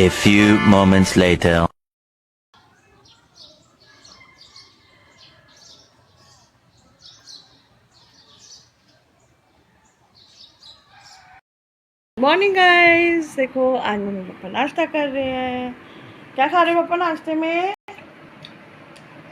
A few moments later. Morning guys, देखो आज mummy papa नाश्ता कर रहे हैं। क्या खा रहे हो पापा नाश्ते में?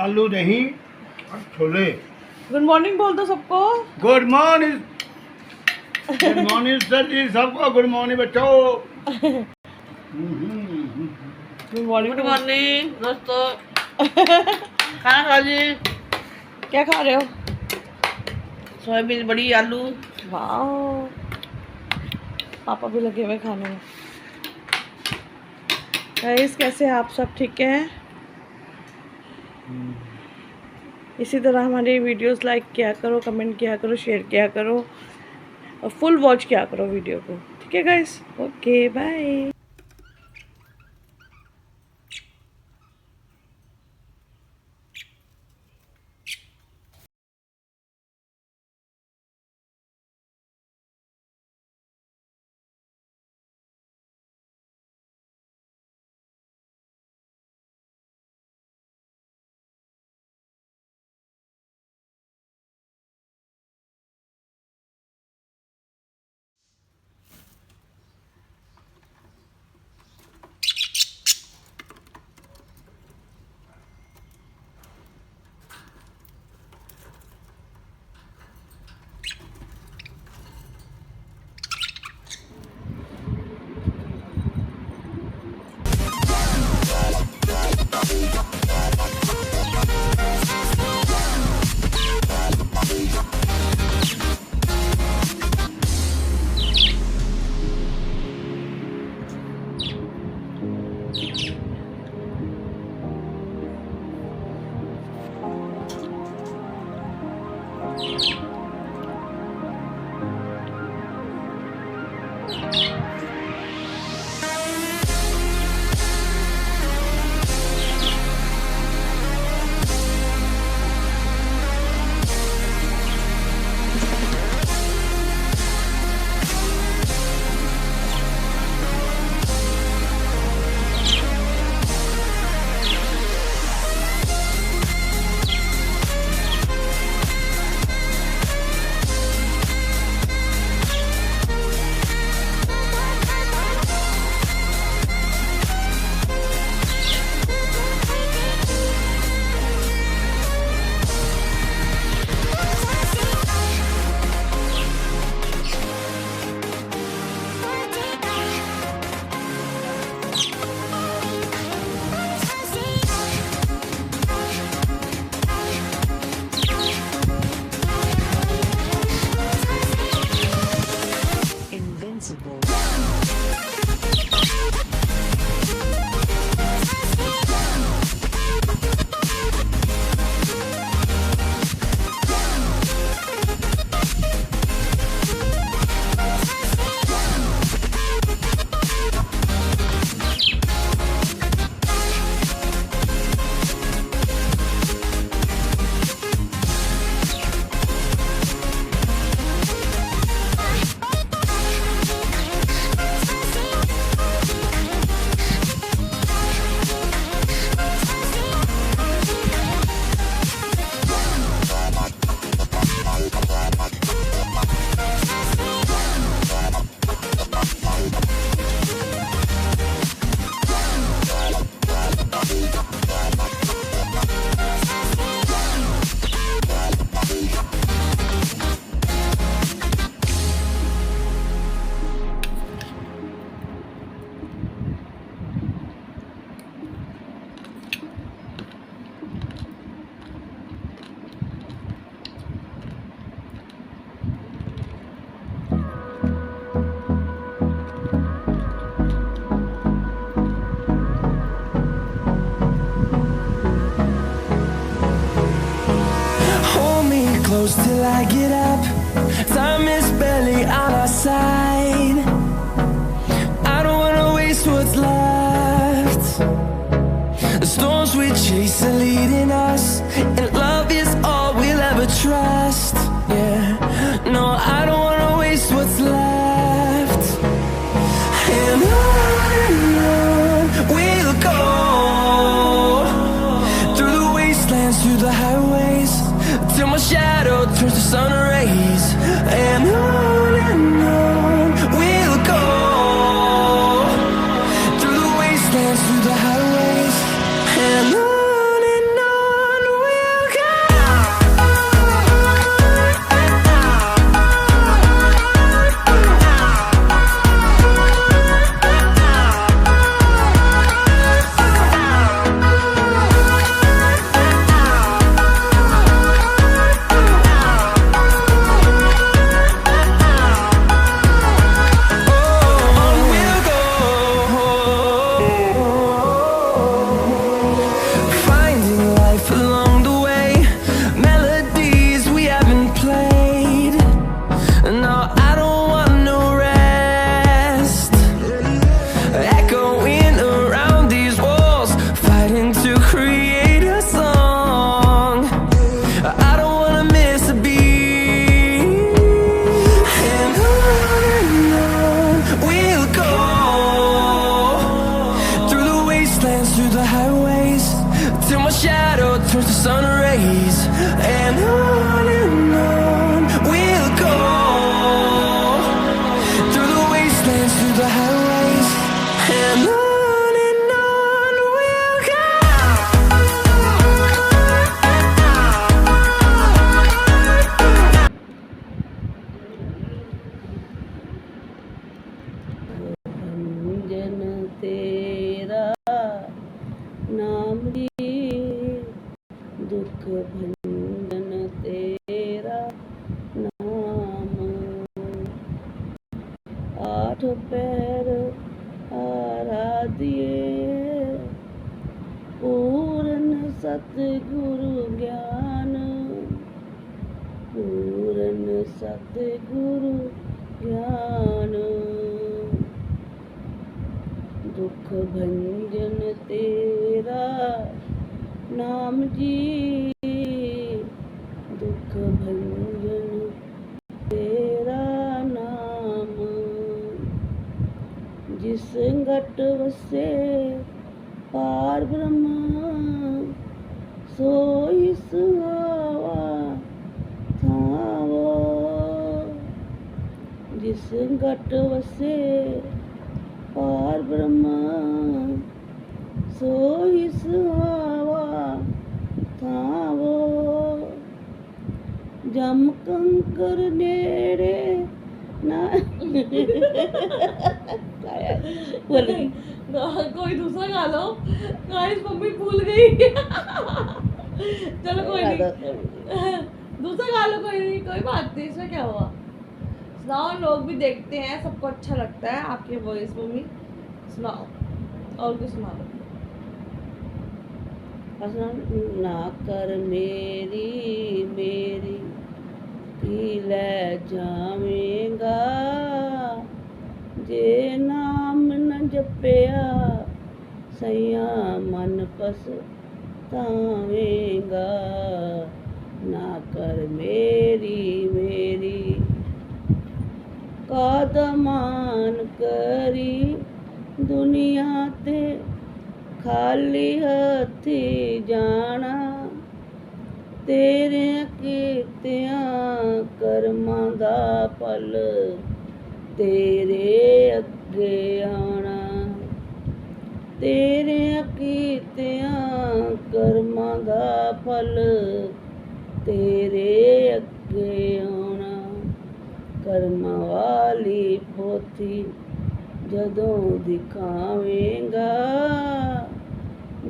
आलू दही और छोले। गुड मॉर्निंग बोल दो सबको। Good morning. Good morning sir ji, सबको गुड मॉर्निंग बच्चों। Good morning. गुड मॉर्निंग दोस्तों। खाना खाओ जी। क्या खा रहे हो? सोयाबीन बड़ी आलू। वाह, पापा भी लगे हुए खाने में। गाइस कैसे हैं आप सब? ठीक हैं? इसी तरह हमारी वीडियोस लाइक किया करो, कमेंट किया करो, शेयर किया करो और फुल वॉच किया करो वीडियो को। ठीक है guys, okay bye. close till I get up. Time is barely on our side. I don't wanna waste what's left. The storms we chase are leading us, and love is all we'll ever trust. Yeah, no, I don't wanna waste what's left. And on through the highways till my shadow turns to sun rays. And on we'll go through the wastelands, through the highways. And on we'll go. Through the highways till my shadow turns to sun rays. And on we'll go through the wastelands, through the highways. And on we'll go. जन तेरा नाम जी, दुख भंजन तेरा नाम। आठ पैर आराधिए पूर्ण सतगुरु ज्ञान, पूर्ण सतगुरु ज्ञान। दुख भंजन तेरा नाम जी, दुख भंजन तेरा नाम। जिस घट वसे पार ब्रह्म, सोई सुहावा थावो। जिस घट वसे पार ब्रह्म, सोई सुहावा थावो। जम कंकर नेड़े ना कोई दूसरा गा लो। गाइस मम्मी भूल गई। चलो कोई नहीं, दूसरा गा लो, कोई नहीं, कोई बात नहीं, इसमें क्या हुआ। सुनाओ, लोग भी देखते हैं, सबको अच्छा लगता है आपकी वॉइस। मम्मी सुनाओ, और कुछ सुना लो। ना कर मेरी मेरी की ले जावेगा, जे नाम न जपिया सैया मन पछतावेगा। ना कर मेरी मेरी कादमान करी दुनिया ते खाली हथी जाना। तेरे कीतियां कर्मां दा फल तेरे अगे आना। तेरे कीतियां कर्मां दा फल तेरे अगे आना। कर्मां वाली पोथी जदों दिखावेगा,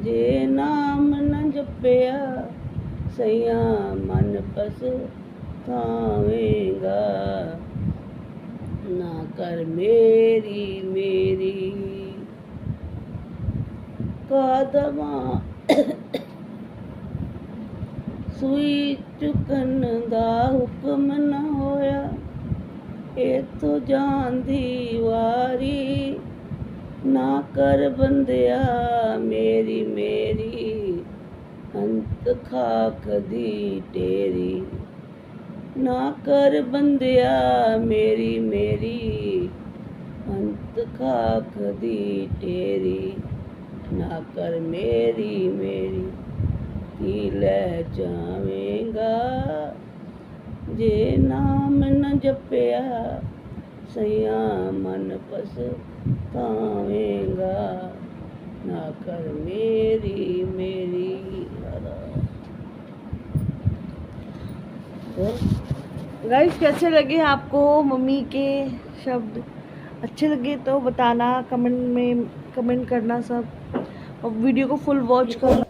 जे नाम न जपिया सैया मन पछतावेगा। ना कर मेरी मेरी कादमा सूई चुकन दा हुक्म न होया, इथों जान दी वारी। ना कर बंदिया मेरी मेरी अंत खाक दी तेरी। ना कर बंदिया मेरी मेरी अंत खाक दी तेरी। ना कर मेरी मेरी की ले जावेगा जे नाम न जपिया सैया मन पछतावेगा ना कर मेरी मेरी गाइस कैसे लगे आपको मम्मी के शब्द? अच्छे लगे तो बताना, कमेंट करना सब, और वीडियो को फुल वॉच करना।